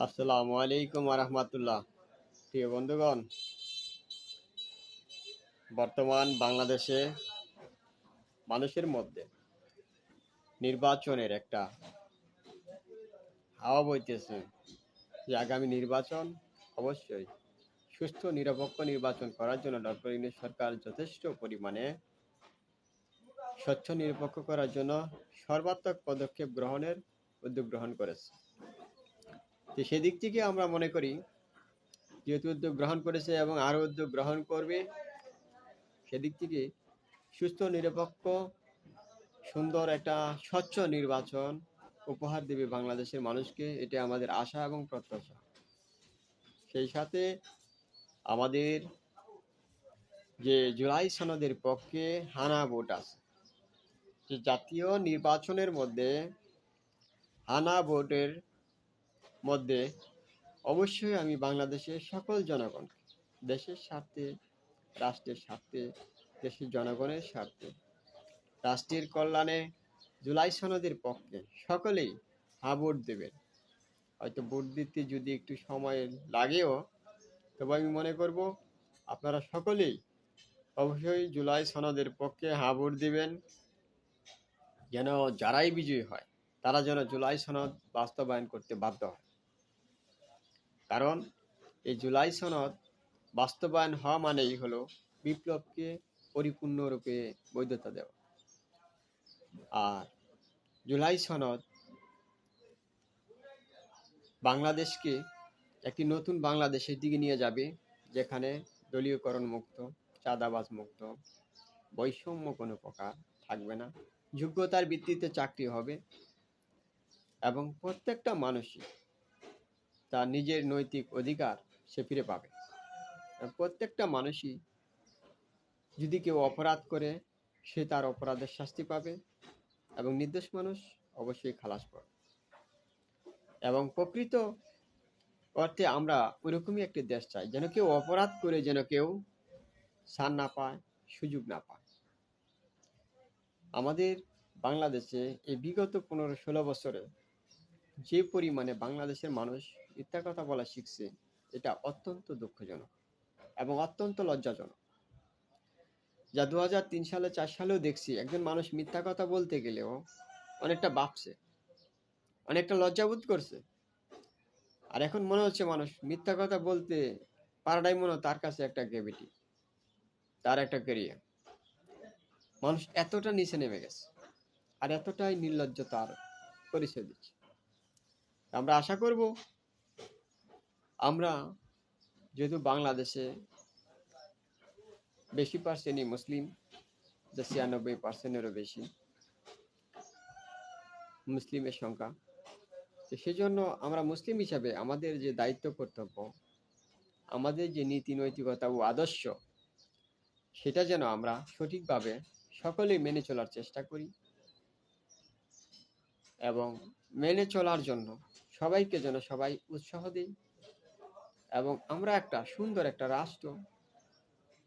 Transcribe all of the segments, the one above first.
আসসালামু আলাইকুম রহমতুল্লাহ। প্রিয় বন্ধুগণ, বর্তমান বাংলাদেশে মানুষের মধ্যে নির্বাচনের একটা হাওয়া বইতেছে যে আগামী নির্বাচন অবশ্যই সুষ্ঠু নিরপেক্ষ নির্বাচন করার জন্য ডক্টর ইউনূস সরকার যথেষ্ট পরিমাণে স্বচ্ছ নিরপেক্ষ করার জন্য সর্বাত্মক পদক্ষেপ গ্রহণের উদ্যোগ গ্রহণ করেছে। তো সেদিক থেকে আমরা মনে করি, যেহেতু উদ্যোগ গ্রহণ করেছে এবং আরও উদ্যোগ গ্রহণ করবে, সেদিক থেকে সুস্থ নিরপেক্ষ সুন্দর একটা স্বচ্ছ নির্বাচন উপহার দেবে বাংলাদেশের মানুষকে। এটা আমাদের আশা এবং প্রত্যাশা। সেই সাথে আমাদের যে জুলাই সনদের পক্ষে হানা ভোট আছে, যে জাতীয় নির্বাচনের মধ্যে হানা ভোটের মধ্যে অবশ্যই আমি বাংলাদেশের সকল জনগণকে দেশের স্বার্থে, রাষ্ট্রের স্বার্থে, দেশের জনগণের স্বার্থে, রাষ্ট্রের কল্যাণে জুলাই সনদের পক্ষে সকলেই হ্যাঁ ভোট দেবেন। হয়তো ভোট দিতে যদি একটু সময় লাগেও, তবে আমি মনে করব আপনারা সকলেই অবশ্যই জুলাই সনদের পক্ষে হ্যাঁ ভোট দিবেন, যেন যারাই বিজয়ী হয় তারা যেন জুলাই সনদ বাস্তবায়ন করতে বাধ্য হয়। কারণ এই জুলাই সনদ বাস্তবায়ন হওয়া মানেই হলো বিপ্লবকে পরিপূর্ণরূপে বৈধতা দেওয়া। আর জুলাই সনদ বাংলাদেশকে একটি নতুন বাংলাদেশের দিকে নিয়ে যাবে, যেখানে দলীয়করণ মুক্ত, চাঁদাবাজ মুক্ত, বৈষম্য কোনো প্রকার থাকবে না, যোগ্যতার ভিত্তিতে চাকরি হবে এবং প্রত্যেকটা মানুষই তার নিজের নৈতিক অধিকার সে ফিরে পাবে। প্রত্যেকটা মানুষই যদি কেউ অপরাধ করে, সে তার অপরাধের শাস্তি পাবে এবং নির্দোষ মানুষ অবশ্যই খালাস পাবে। এবং প্রকৃত অর্থে আমরা ওইরকমই একটি দেশ চাই, যেন কেউ অপরাধ করে যেন কেউ ছাড় না পায়, সুযোগ না পায়। আমাদের বাংলাদেশে এই বিগত 15-16 বছরে যে পরিমাণে বাংলাদেশের মানুষ মিথ্যা কথা বলা শিখছে, এটা অত্যন্ত দুঃখজনক এবং অত্যন্ত লজ্জাজনক। যা 2003 সালে 4 সালেও দেখছি, একজন মানুষ মিথ্যা কথা বলতে গেলেও অনেকটা ভাবছে, অনেকটা লজ্জাবোধ করছে। আর এখন মনে হচ্ছে মানুষ মিথ্যা কথা বলতে পারাটাই মনে হয় তার কাছে একটা গ্র্যাভিটি, তার একটা ক্যারিয়ার। মানুষ এতটা নিচে নেমে গেছে আর এতটাই নির্লজ্জতার পরিচয় দিচ্ছে। আমরা আশা করব, আমরা যেহেতু বাংলাদেশে বেশি পার্সেন্টই মুসলিম, যে 96%-এরও বেশি মুসলিমের সংখ্যা, তো সেজন্য আমরা মুসলিম হিসাবে আমাদের যে দায়িত্ব কর্তব্য, আমাদের যে নীতি নৈতিকতা ও আদর্শ, সেটা যেন আমরা সঠিকভাবে সকলেই মেনে চলার চেষ্টা করি এবং মেনে চলার জন্য সবাইকে যেন সবাই উৎসাহ দিই এবং আমরা একটা সুন্দর একটা রাষ্ট্র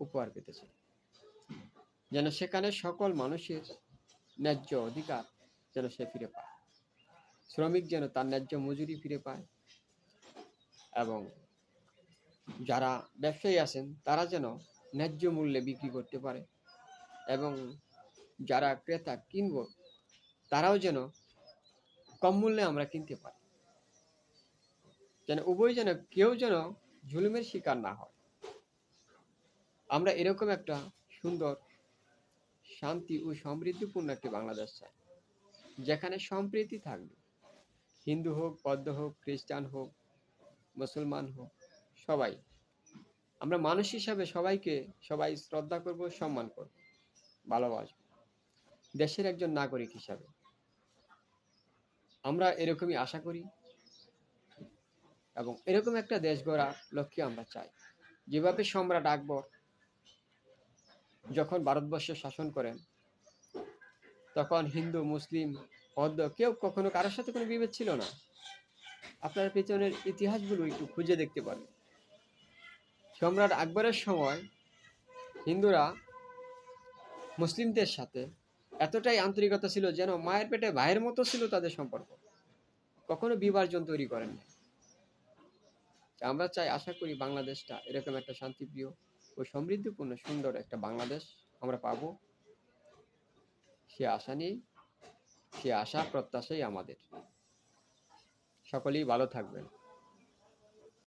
উপহার পেতে চাই, যেন সেখানে সকল মানুষের ন্যায্য অধিকার যেন সে ফিরে পায়, শ্রমিক যেন তার ন্যায্য মজুরি ফিরে পায় এবং যারা ব্যবসায়ী আছেন তারা যেন ন্যায্য মূল্যে বিক্রি করতে পারে এবং যারা ক্রেতা কিনব তারাও যেন কম মূল্যে আমরা কিনতে পারি, যেন উভয় যেন কেউ যেন জুলুমের শিকার না হয়। আমরা এরকম একটা সুন্দর, শান্তি ও সমৃদ্ধিপূর্ণ একটি বাংলাদেশ চাই, যেখানে সম্প্রীতি থাকবে। হিন্দু হোক, বৌদ্ধ হোক, খ্রিস্টান হোক, মুসলমান হোক, সবাই আমরা মানুষ হিসাবে সবাইকে সবাই শ্রদ্ধা করব, সম্মান করব, ভালোবাসব। দেশের একজন নাগরিক হিসাবে আমরা এরকমই আশা করি এবং এরকম একটা দেশ গড়ার লক্ষ্যে আমরা চাই। যেভাবে সম্রাট আকবর যখন ভারতবর্ষ শাসন করেন, তখন হিন্দু, মুসলিম, বৌদ্ধ কেউ কখনো কারোর সাথে কোনো বিভেদ ছিল না। আপনার পেছনের ইতিহাসগুলো একটু খুঁজে দেখতে পারেন। সম্রাট আকবরের সময় হিন্দুরা মুসলিমদের সাথে এতটাই আন্তরিকতা ছিল, যেন মায়ের পেটে ভাইয়ের মতো ছিল তাদের সম্পর্ক। কখনো বিভাজন তৈরি করেন না। আমরা চাই, আশা করি বাংলাদেশটা এরকম একটা শান্তিপ্রিয় ও সমৃদ্ধিপূর্ণ সুন্দর একটা বাংলাদেশ আমরা পাবো। সে আশা নিয়েই, সে আশা প্রত্যাশাই আমাদের। সকলেই ভালো থাকবেন।